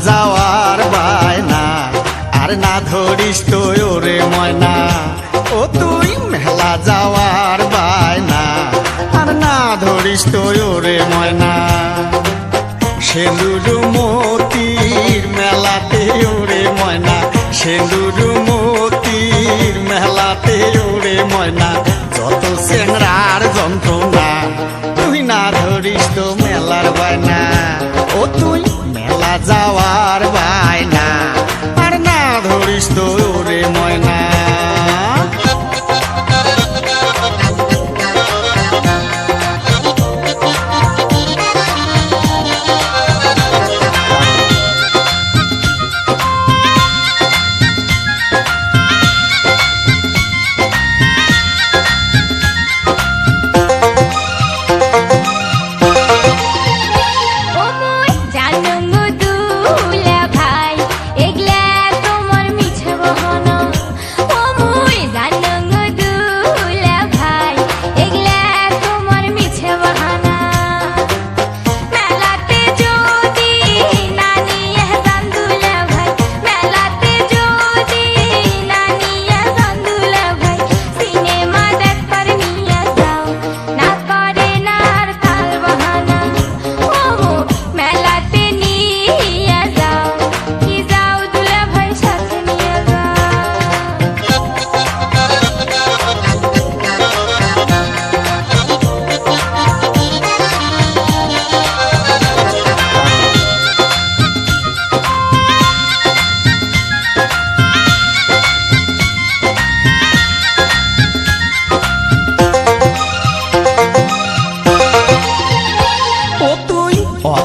যাওয়ার বায়না আর না ধরিস তো ওরে ময়না। ও তুই মেলা যাওয়ার বায়না আর না ধরিস তো ওরে ময়না। সেন্দুর মতির মেলাতে ওরে ময়না, সেন্দুর মতির মেলাতে ওরে ময়না। যত চেংড়ার যন্ত্রণা তুই না ধরিস তো মেলার বায়না। ও তুই মেলা যাওয়ার বায়না আর না ধরিস তো ওরে ময়না।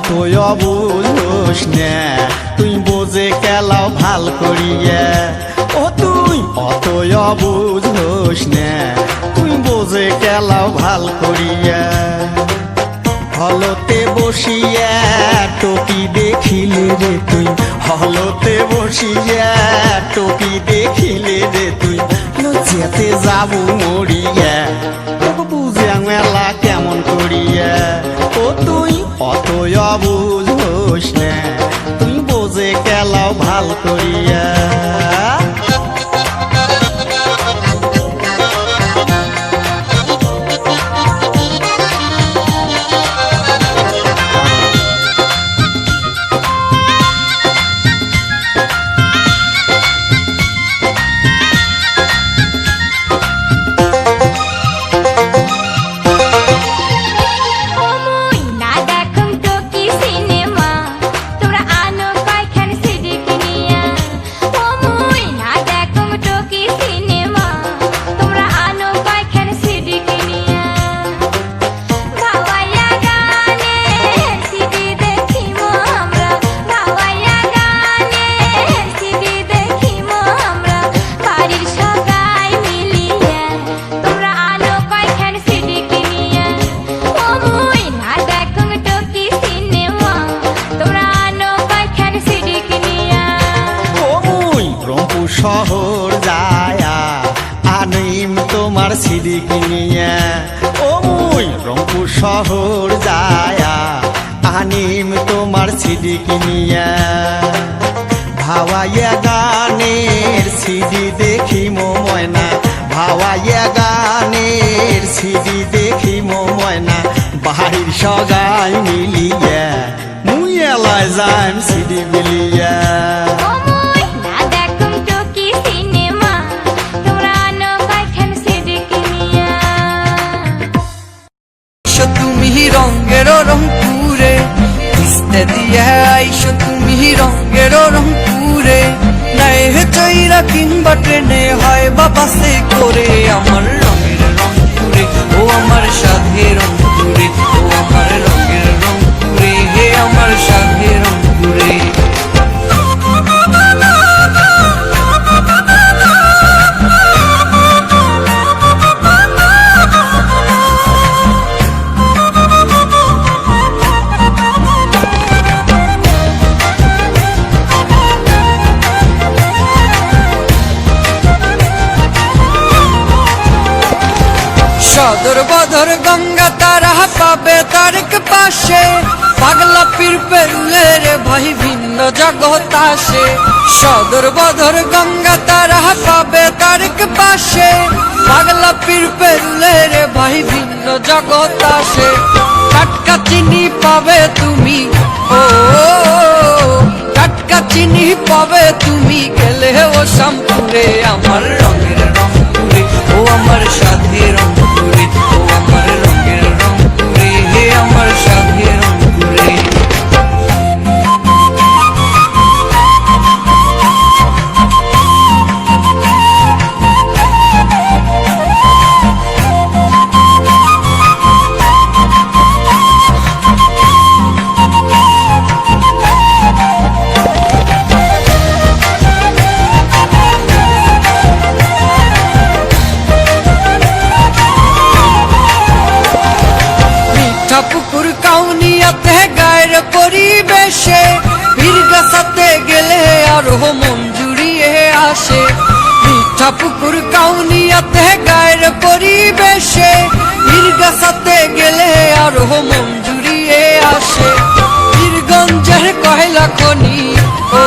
তুই অবুঝোস না তুই বোঝে কেলাও ভাল করিয়া। ও তুই অতই অবুঝোস না তুই বোঝে কেলাও ভাল করিয়া। হলতে বসিয়া টপি দেখিলে রে তুই, হলতে বসিয়া টপি দেখিলে রে তুই লজ্জাতে যাবো মরিয়া। বুঝে মেলা কেমন করিয়া। ও তুই অতই অবুঝোস না তুই বোঝে কেলাও ভাল করিয়া। সিডি কিনিয়া ও মুই রংপুর শহর যায়া আনিম তোমার সিডি কিনিয়া ভাওয়াইয়া গানের সিডি দেখি ময়না ভাওয়াইয়া গানের সিডি দেখি ময়না বাহির সগাই মিলিয়া মুই এলাই যাইম সিডি মিলিয়া তুমি রঙের রংপুরে কিস্তে দিয়া আইসো তুমি রঙের রংপুরে নাই হে চৈরা কিংবা ট্রেনে হয় বা বাসে করে আমার রঙের রংপুরে ও আমার সাধে রংপুরে ও আমার রঙের রংপুরে হে আমার সাধে রংপুরে সদর বদর গঙ্গা তারা পাবে তারেক পাশে পাগলা পীর পেরুলে রে ভাই ভিন্ন জগৎ আসে সদর বদর গঙ্গা তারা পাবে তারেক পাশে পাগলা পীর পেরুলে রে ভাই ভিন্ন জগৎ আসে টাটকা চিনি পাবে তুমি ও টাটকা চিনি পাবে তুমি গেলে ও শ্যামপুরে আমার রঙের রংপুরে ও আমার সাথে রংপুরে ও আমার রঙের রংপুরে হে আমার সাথে রংপুরে পুকুর কাউনিয়াতে গায়ের পরিবেশে বীরগাছাতে গেলে আরো মন জুড়িয়ে আসে মিঠা পুকুর কাউনিয়াতে গায়ের পরিবেশে বীরগাছাতে গেলে আরো মন জুড়িয়ে আসে বীরগঞ্জের কয়লা খনি ও